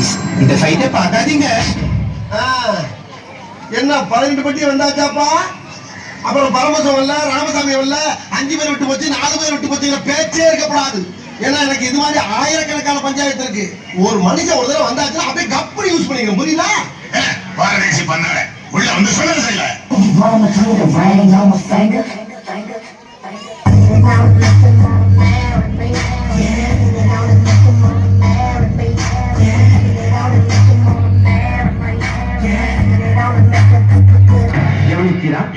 Please இந்த ஃபைட்டை பார்க்காதீங்க. என்ன 12 பட்டி வந்தாச்சாப்பா? அப்புறம் பரமசம் இல்ல, ராமசாமி இல்ல, 5 பேர் விட்டு போச்சு, 4 பேர் விட்டு போச்சுங்கிற பேச்சே இருக்கப்படாது. ஏன்னா எனக்கு இது மாதிரி ஆயிரக்கணக்கான பஞ்சாயத்து இருக்கு. ஒரு மனுஷன் ஒரு தடவை வந்தாச்சுன்னா அப்படியே கப்படி யூஸ் பண்ணிக்கணும், புரியுதா? பாரதேசி பண்ணாட உள்ள வந்து சொல்ல செய்யல.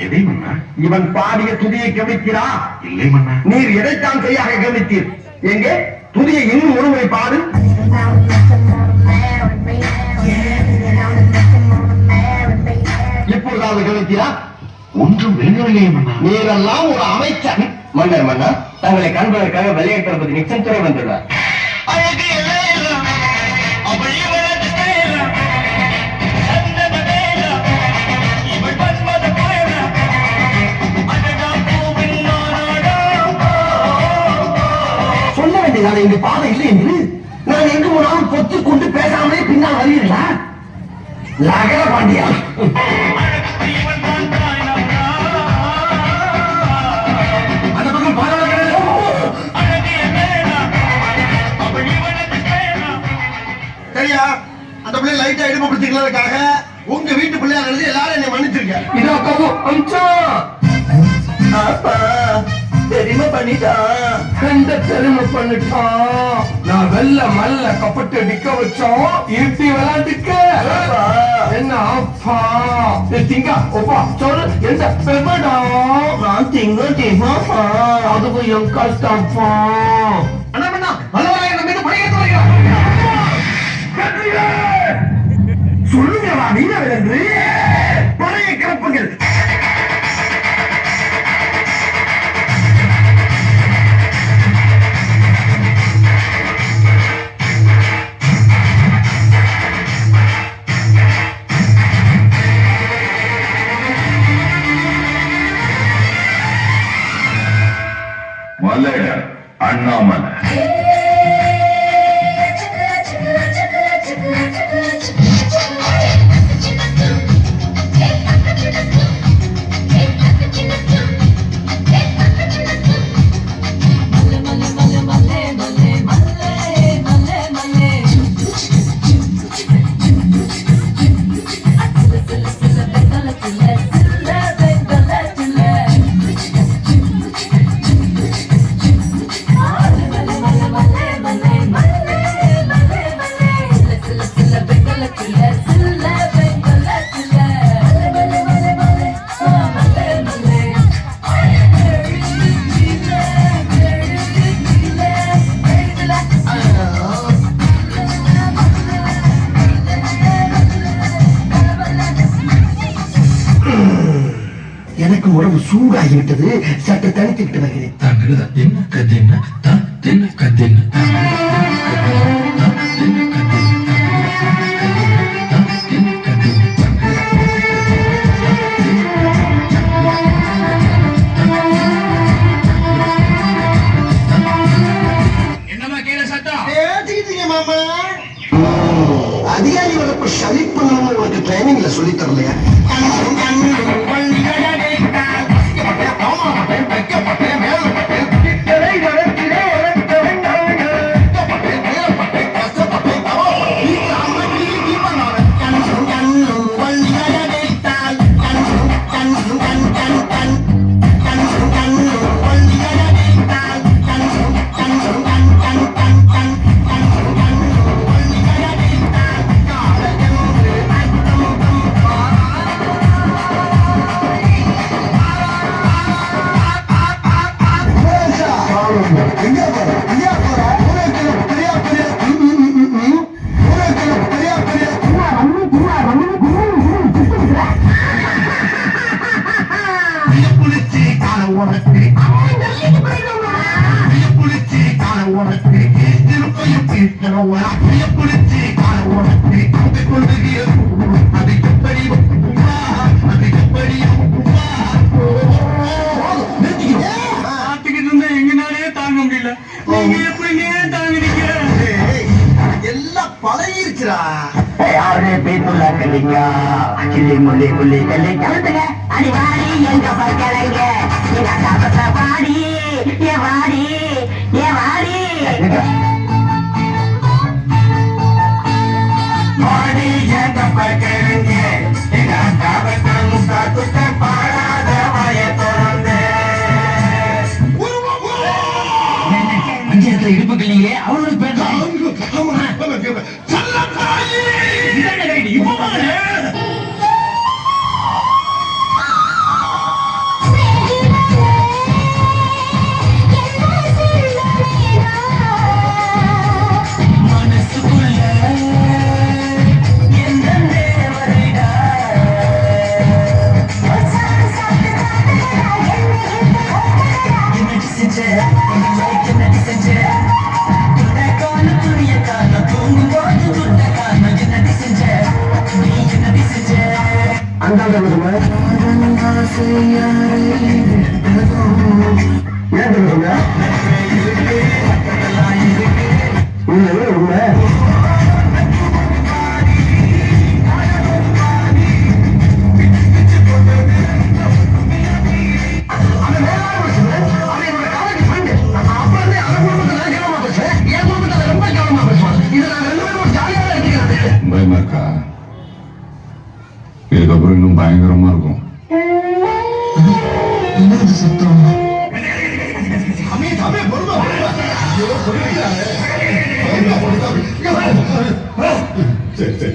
எதை மன்னா? இவன் பாடிய துதியை கவனிக்கிறா? இல்லை மன்னா. நீர் எதைத்தான் சரியாக கவனித்தீர்? எங்கே துதியை இன்னும் ஒருமுறை பாடு. இப்பொழுதாவது கவனித்தீரா? ஒன்றும் விளங்கவில்லையே மன்னா. நீரெல்லாம் ஒரு அமைச்சர். மன்னர் மன்னர், தங்களை காண்பதற்காக வெள்ளையர் தளபதி நிக்சன் துறை வந்துள்ளார். சொல்ல வேண்டியதான இங்கு பாதை இல்லை என்று? நான் எங்கு போனாலும் பொத்து கொண்டு பேசாமலே பின்னால் வருவீர்களா? லகர பாண்டியா, அந்த பக்கம் பாராளுமன்ற சரியா? அந்த பிள்ளை லைட்டா இடுப்புப்படுத்திக்கிறதுக்காக உங்க வீட்டு பிள்ளையா எழுதி எல்லாரும் என்னை மன்னிச்சிருக்க. இதோ அம்சா பெருமை பண்ணிட்டான், கண்ட பெருமை பண்ணிட்டான். நான் வெள்ள மல்ல கப்பட்டு நிக்க வச்சோம், இருட்டி விளையாண்டுக்க என்ன அப்பா திங்க ஒப்பா சொல்லு எந்த பெருமைடா? நான் திங்க திங்கப்பா, அதுவும் என் கஷ்டப்பா. அண்ணா பண்ணா வல்லவராய நம்ம மீது படையெடுத்து வருகிறார். சொல்லுங்களா நீங்க என்று பழைய கிளப்புங்கள். மலைய அண்ணாமலை எனக்கு உடம்பு சூடாகிவிட்டது, சற்று தனித்துக்கிட்டு வருகிறேன். என்னமா கீழே சத்தம்? மாமா அதிகாரி வளர்ப்பு சலிப்புன்னு உனக்கு ட்ரைனிங்ல சொல்லி தரலையா? முடிஞ்சிருச்சுடா. யாரு பேசுள்ள கல்லிங்க கிள்ளி முள்ளி முள்ளி கல்லி கலந்துங்க அடி வாடி எங்க பக்கலைங்க எங்க காப்பத்த வாடி ஏ வாடி ஏ வாடி பாடி எங்க பக்கலைங்க எங்க காப்பத்த முட்டா துட்ட பாடாத வாய திறந்து அஞ்சத்துல இடுப்பு கிள்ளிங்க அவனோட பேர் தான் பயமா இருக்கா? இதுக்கப்புறம் இன்னும் பயங்கரமா இருக்கும். சாமி, சாமி, பொறுமை, பொறுமை. ஐயோ, சொல்லிருக்காரு. சரி சரி